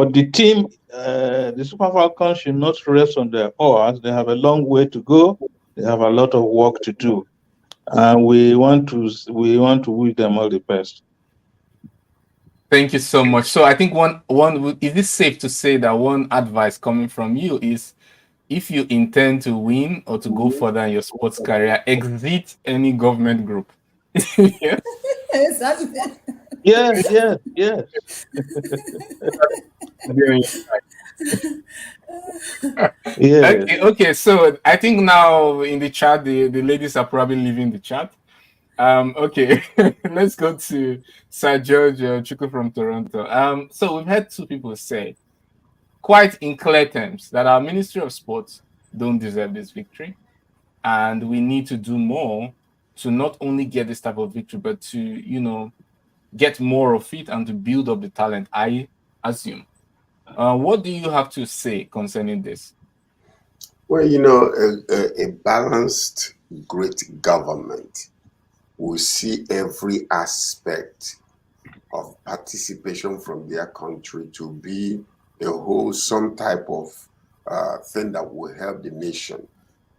S3: the team, the Super Falcons should not rest on their oars. They have a long way to go. They have a lot of work to do, and we want to wish them all the best.
S1: Thank you so much. So I think one is it safe to say that one advice coming from you is, if you intend to win or to go further in your sports career, exit any government group. Yes.
S5: Exactly.
S3: Yes. Yeah.
S1: Okay. So I think now in the chat, the ladies are probably leaving the chat. Okay, let's go to Sir George Chukwu from Toronto. So we've had two people say, quite in clear terms, that our Ministry of Sports don't deserve this victory, and we need to do more to not only get this type of victory, but to get more of it and to build up the talent, I assume. What do you have to say concerning this?
S2: Well, a balanced, great government will see every aspect of participation from their country to be a whole, some type of thing that will help the nation.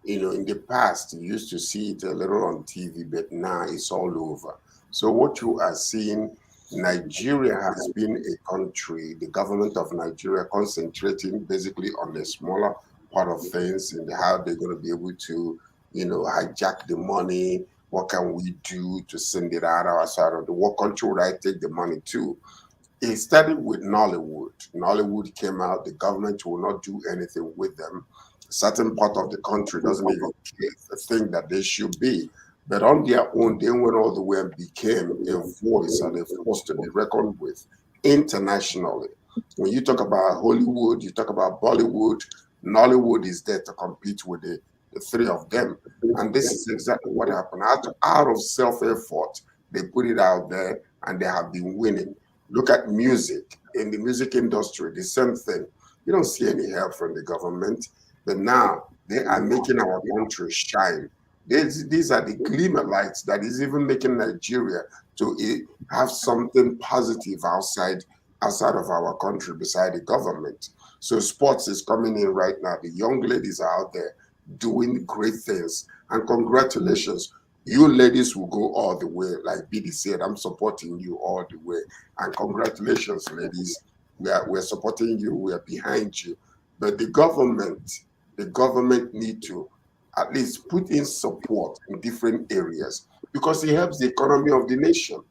S2: In the past, you used to see it a little on TV, but now it's all over. So what you are seeing, Nigeria has been a country, the government of Nigeria concentrating basically on a smaller part of things and how they're going to be able to, hijack the money. What can we do to send it out outside of what country would I take the money to? It started with Nollywood. Nollywood came out, the government will not do anything with them. A certain part of the country doesn't even think that they should be. But on their own, they went all the way and became a voice and a force to be reckoned with internationally. When you talk about Hollywood, you talk about Bollywood, Nollywood is there to compete with the three of them. And this is exactly what happened. Out of self-effort, they put it out there and they have been winning. Look at music. In the music industry, the same thing. You don't see any help from the government, but now they are making our country shine. These are the glimmer lights that is even making Nigeria to have something positive outside of our country beside the government. So sports is coming in right now. The young ladies are out there doing great things, and congratulations. You ladies will go all the way. Like BD said, I'm supporting you all the way. And congratulations, ladies. we're supporting you, we are behind you. But the government need to at least put in support in different areas, because it helps the economy of the nation.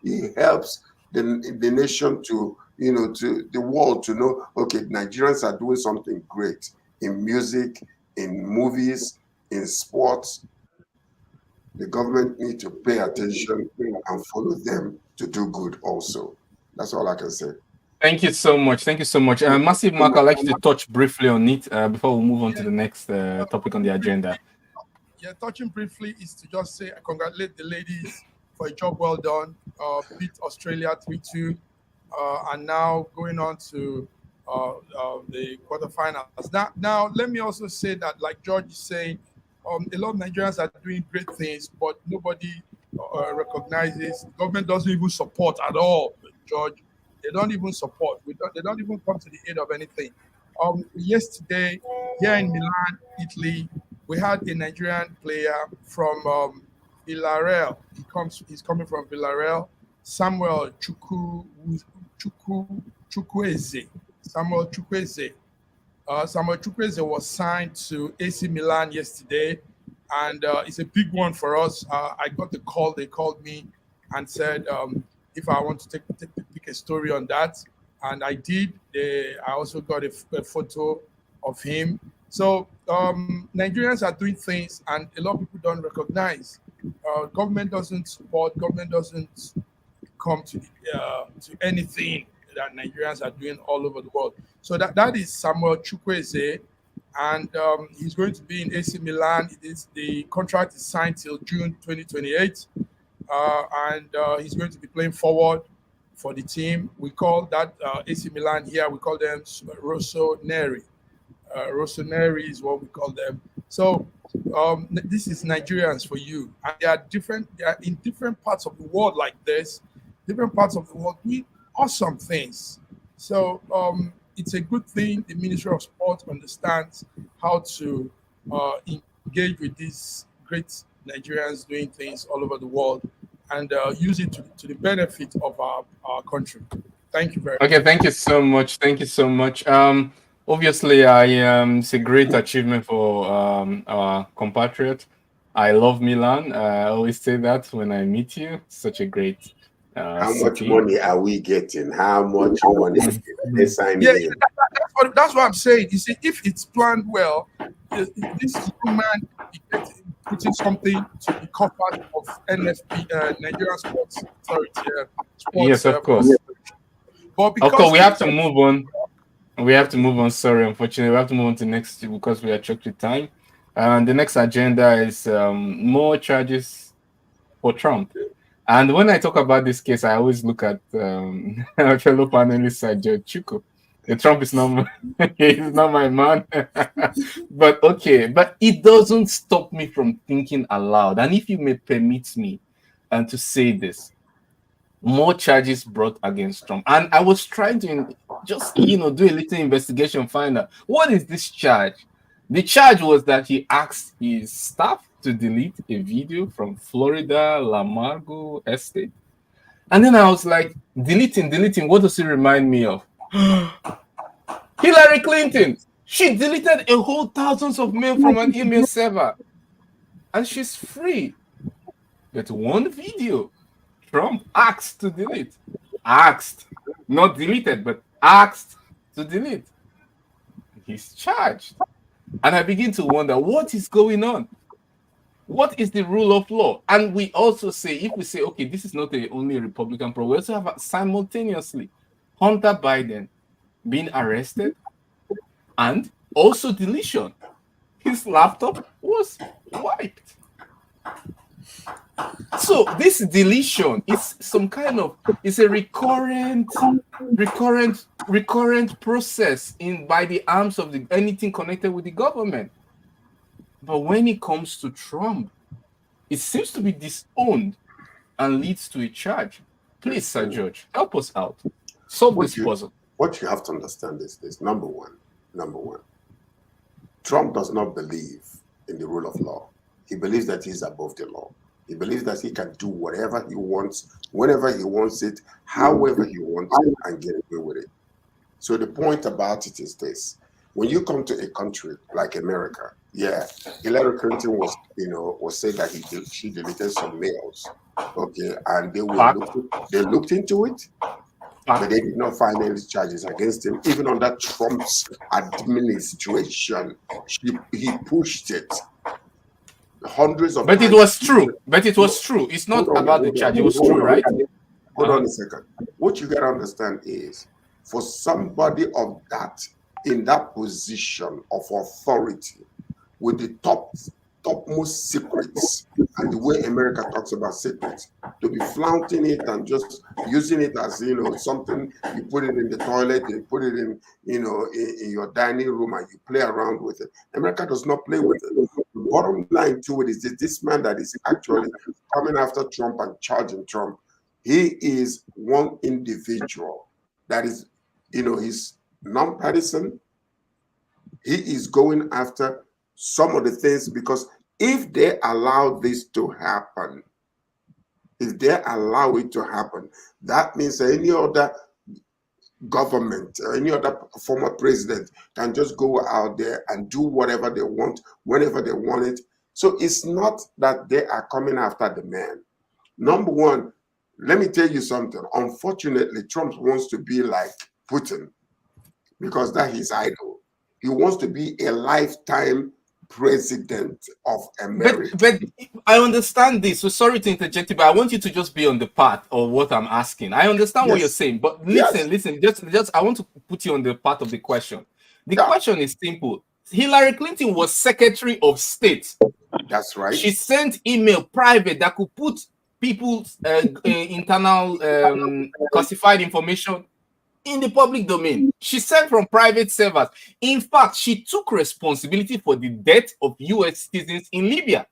S2: It helps the nation to, to the world to know, okay, Nigerians are doing something great in music, in movies, in sports. The government need to pay attention and follow them to do good also. That's all I can say.
S1: Thank you so much. Thank you so much. Massive Mark, I'd like you to touch briefly on it before we move on to the next topic on the agenda.
S4: Yeah, touching briefly is to just say I congratulate the ladies for a job well done. Beat Australia 3-2, and now going on to the quarterfinals. Now, let me also say that, like George is saying, a lot of Nigerians are doing great things, but nobody recognizes. The government doesn't even support at all, George. They don't even support. They don't even come to the aid of anything. Yesterday, here in Milan, Italy, we had a Nigerian player from Villarreal. He's coming from Villarreal. Samuel Chukwueze. Samuel Chukwueze was signed to AC Milan yesterday, and it's a big one for us. I got the call. They called me and said if I want to pick a story on that, and I did. I also got a photo of him. So Nigerians are doing things, and a lot of people don't recognize. Government doesn't support. Government doesn't come to anything that Nigerians are doing all over the world. So that is Samuel Chukwueze, and he's going to be in AC Milan. The contract is signed till June 2028, and he's going to be playing forward for the team. We call that AC Milan here. We call them Rossoneri. Rossoneri is what we call them. So this is Nigerians for you, and they are in different parts of the world like this. Different parts of the world doing awesome things. So it's a good thing. The Ministry of Sport understands how to engage with these great Nigerians doing things all over the world, and use it to the benefit of our country. Thank you very much.
S1: Okay, thank you so much. Thank you so much. Obviously, it's a great achievement for our compatriot. I love Milan. I always say that when I meet you. Such a great
S2: how much money are we getting? How much money?
S4: That's what I'm saying. You see, if it's planned well, this young man is putting something to the coffers of NFP, Nigerian Sports Authority.
S1: Yes, of course.
S4: But because
S1: of course, we have to move on. We have to move on. Sorry, unfortunately, we have to move on to next because we are choked with time. And the next agenda is more charges for Trump. And when I talk about this case, I always look at our fellow panelist, Judge Chuko. Trump is not he's not my man. But okay, but it doesn't stop me from thinking aloud. And if you may permit me to say this, more charges brought against Trump. And I was trying to just, do a little investigation, find out what is this charge. The charge was that he asked his staff to delete a video from Florida Lamargo Estate. And then I was like, deleting, what does it remind me of? Hillary Clinton. She deleted a whole thousands of mail from an email server. And she's free. But one video, Trump asked to delete. Asked. Not deleted, but asked to delete. He's charged. And I begin to wonder, what is going on? What is the rule of law? And we also say, if we say, okay, this is not only a Republican problem, we also have simultaneously Hunter Biden being arrested and also deletion. His laptop was wiped. So this deletion is some kind of, it's a recurrent process by the arms of anything connected with the government. But when it comes to Trump, it seems to be disowned and leads to a charge. Please, Sir George, help us out. Solve this puzzle.
S2: What you have to understand is this. Number one, Trump does not believe in the rule of law. He believes that he's above the law. He believes that he can do whatever he wants, whenever he wants it, however he wants it, and get away with it. So the point about it is this: when you come to a country like America, yeah, Hillary Clinton was, was said that she deleted some mails, okay, and they looked into it, but they did not find any charges against him. Even under Trump's administration, he pushed it. Hundreds of
S1: But
S2: times.
S1: it was true. But it was true. It's not about the charge. It was true, right?
S2: Hold on a second. What you got to understand is, for somebody of that, in that position of authority, with the topmost secrets, and the way America talks about secrets, to be flaunting it and just using it as, something, you put it in the toilet, you put it in, in your dining room, and you play around with it. America does not play with it. The bottom line to it is that this man that is actually coming after Trump and charging Trump, he is one individual that is, he's non-partisan. He is going after some of the things, because if they allow this to happen, if they allow it to happen, that means that any other government or any other former president can just go out there and do whatever they want, whenever they want it. So it's not that they are coming after the man. Number one, let me tell you something. Unfortunately, Trump wants to be like Putin, because that's his idol. He wants to be a lifetime president of America.
S1: But I understand this. So sorry to interject you, but I want you to just be on the path of what I'm asking. I understand what you're saying, but listen. Just I want to put you on the part of the question. The question is simple. Hillary Clinton was Secretary of State.
S2: That's right.
S1: She sent email private that could put people's internal classified information in the public domain. She sent from private servers. In fact, she took responsibility for the death of US citizens in Libya.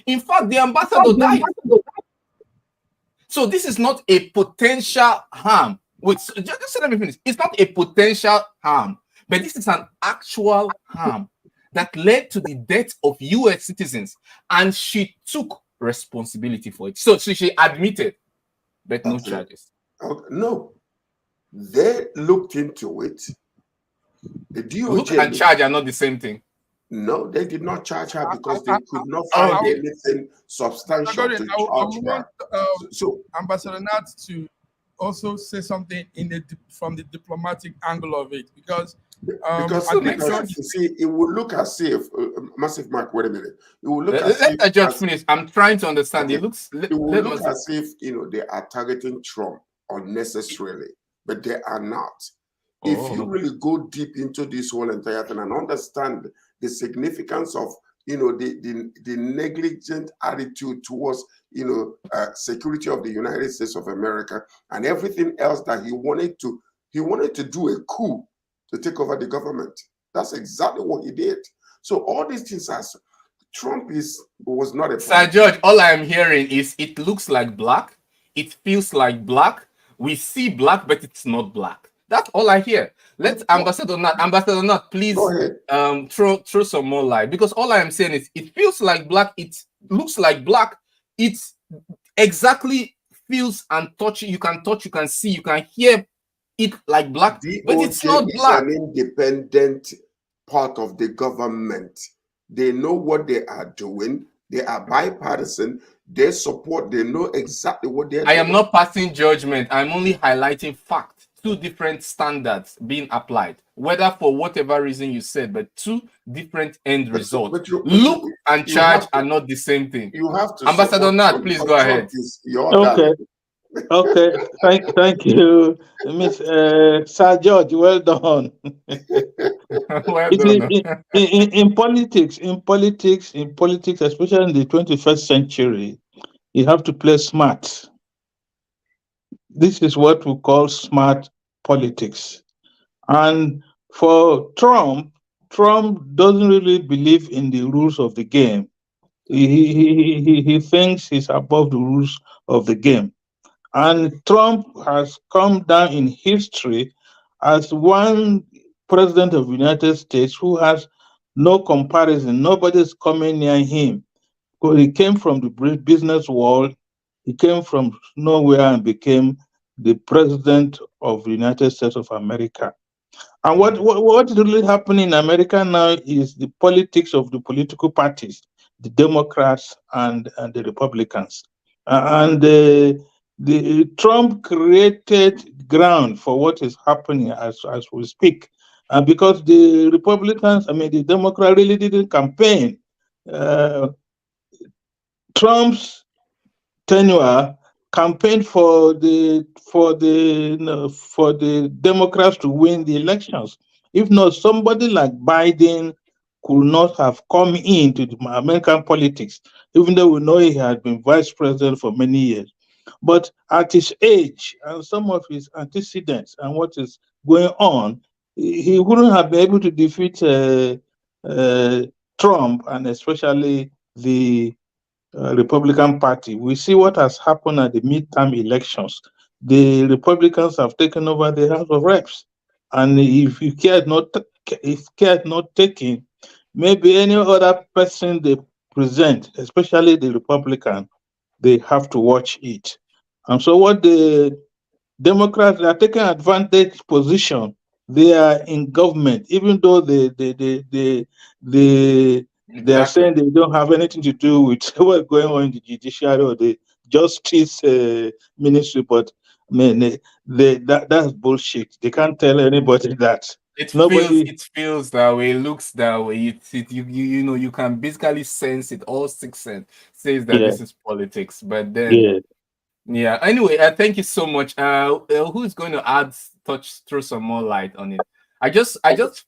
S1: In fact, the ambassador died. So this is not a potential harm. Just let me finish. It's not a potential harm, but this is an actual harm that led to the death of US citizens, and she took responsibility for it. So she admitted, but no charges.
S2: No. They looked into it. The DOJ
S1: look and charge are not the same thing.
S2: No, they did not charge her because they could not find anything substantial to charge her.
S4: So Ambassador Nat to also say something from the diplomatic angle of it, because
S2: you see, it would look as if Massive Mark. Wait a minute. It will look as if.
S1: Let I just finish. I'm trying to understand.
S2: Okay.
S1: It
S2: will look as if they are targeting Trump unnecessarily, but they are not. If you really go deep into this whole entire thing and understand the significance of the negligent attitude towards security of the United States of America and everything else that he wanted to do a coup to take over the government. That's exactly what he did. So all these things Trump was not a
S1: Sir George, all I'm hearing is it looks like black, it feels like black, we see black, but it's not black. That's all I hear. Let Ambassador Nat, please throw some more light, because all I am saying is it feels like black, it looks like black, it exactly feels and touch. You can touch, you can see, you can hear it like black, but it's not black.
S2: It's an independent part of the government. They know what they are doing. They are bipartisan. They support. They know exactly what they are doing.
S1: I am not passing judgment. I'm only highlighting fact. Two different standards being applied, whether for whatever reason you said, but two different end results. Look and charge are not the same thing.
S2: You have to.
S1: Ambassador Nat, please go ahead.
S3: Okay. Thank you, Miss Sir George. Well done.
S1: Well done.
S3: In politics, especially in the 21st century, you have to play smart. This is what we call smart politics. And for Trump doesn't really believe in the rules of the game. He thinks he's above the rules of the game. And Trump has come down in history as one president of the United States who has no comparison. Nobody's coming near him. Because he came from the business world. He came from nowhere and became the president of the United States of America. And what is really happening in America now is the politics of the political parties, the Democrats and the Republicans. The Trump created ground for what is happening as we speak. Because the Republicans, the Democrats really didn't campaign. Trump's tenure campaigned for the Democrats to win the elections. If not, somebody like Biden could not have come into the American politics, even though we know he had been vice president for many years. But at his age and some of his antecedents and what is going on, he wouldn't have been able to defeat Trump, and especially the Republican Party. We see what has happened at the midterm elections. The Republicans have taken over the House of Reps, and if care not taken, maybe any other person they present, especially the Republican, they have to watch it. And so, what the Democrats are taking advantage position. They are in government, even though they are saying they don't have anything to do with what's going on in the judiciary or the justice ministry. But that's bullshit. They can't tell anybody that.
S1: It
S3: Nobody.
S1: feels that way. It looks that way. You know, you can basically sense it. All six sense says that
S3: Yeah.
S1: this is politics. But then,
S3: Yeah.
S1: yeah. Anyway, thank you so much. Who's going to throw some more light on it? I just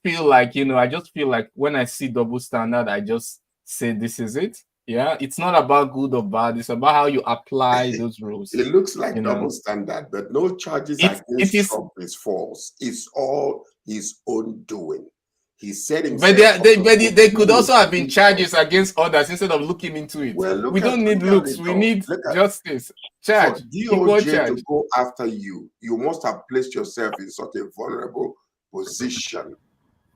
S1: feel like, you know, I just feel like when I see double standard, I just say this is it. Yeah, it's not about good or bad. It's about how you apply those rules.
S2: It looks like
S1: you know.
S2: double standard, but no charges
S1: It
S2: against
S1: is.
S2: Trump is false. It's all his own doing. He said
S1: But
S2: himself.
S1: they could also have been charges against others instead of looking into it.
S2: Well,
S1: We don't need looks. We need justice. Charge.
S2: For
S1: Equal
S2: DOJ
S1: charge.
S2: to go after you, you must have placed yourself in such a vulnerable position.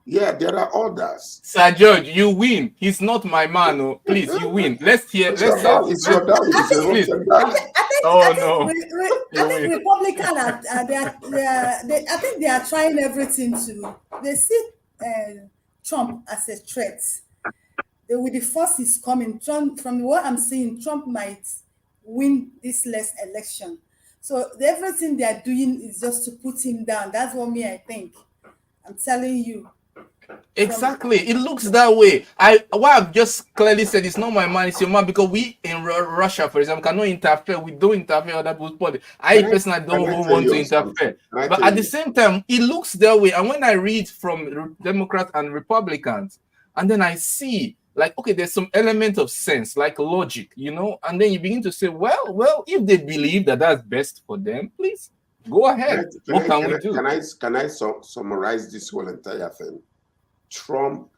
S2: Yeah, there are others.
S1: Sir George, you win. He's not my man. Oh, please, you win. Let's hear.
S2: It's your dad.
S1: Please.
S5: I think Republicans I think they are trying everything to. They see Trump as a threat. With the force is coming. Trump, from what I'm seeing, Trump might win this last election. So everything they are doing is just to put him down. That's what I think. I'm telling you.
S1: Exactly. It looks that way. I've just clearly said it's not my man, it's your man, because we in Russia, for example, cannot interfere. We don't interfere other people's politics. I personally don't want to interfere. But at the same time, it looks that way. And when I read from Democrats and Republicans, and then I see, like, okay, there's some element of sense, like logic, you know, and then you begin to say, well, if they believe that that's best for them, please go ahead. What can we do?
S2: Can I summarize this whole entire thing? Trump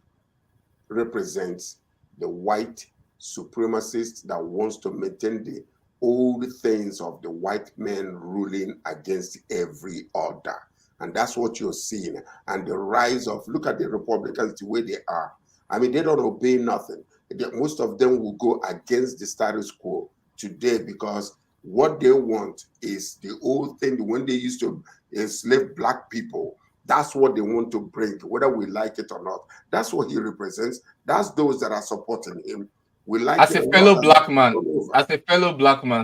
S2: represents the white supremacist that wants to maintain the old things of the white men ruling against every other. And that's what you're seeing. And the rise of, look at the Republicans, the way they are. I mean, they don't obey nothing. Most of them will go against the status quo today because what they want is the old thing, when they used to enslave black people. That's what they want to bring, whether we like it or not. That's what he represents. That's those that are supporting him. We like
S1: as a fellow black man,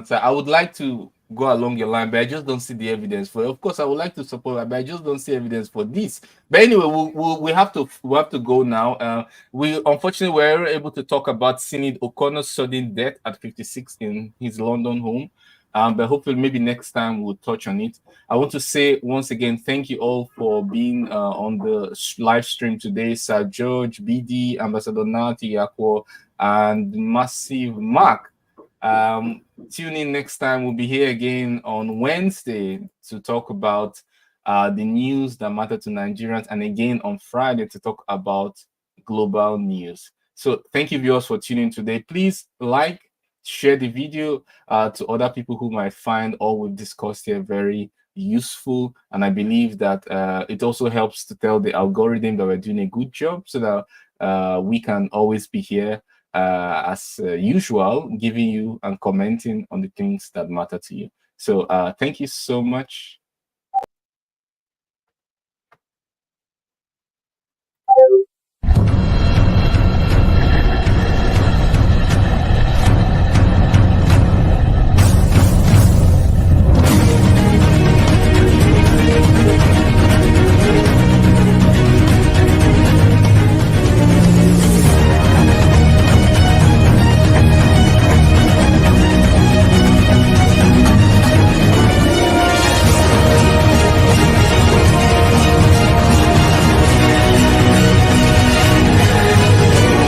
S1: sir, I would like to go along your line, but I just don't see the evidence for it. Of course, I would like to support that, but I just don't see evidence for this. But anyway, we have to go now. We unfortunately were able to talk about Sinéad O'Connor's sudden death at 56 in his London home. But hopefully maybe next time we'll touch on it. I want to say once again, thank you all for being on the live stream today. Sir George, BD, Ambassador Nati, Yakwo, and Massive Mark. Tune in next time. We'll be here again on Wednesday to talk about the news that matter to Nigerians, and again on Friday to talk about global news. So thank you viewers for tuning in today. Please like, share the video to other people who might find all we've discussed here very useful, and I believe that it also helps to tell the algorithm that we're doing a good job, so that we can always be here as usual, giving you and commenting on the things that matter to you. So thank you so much.
S10: you.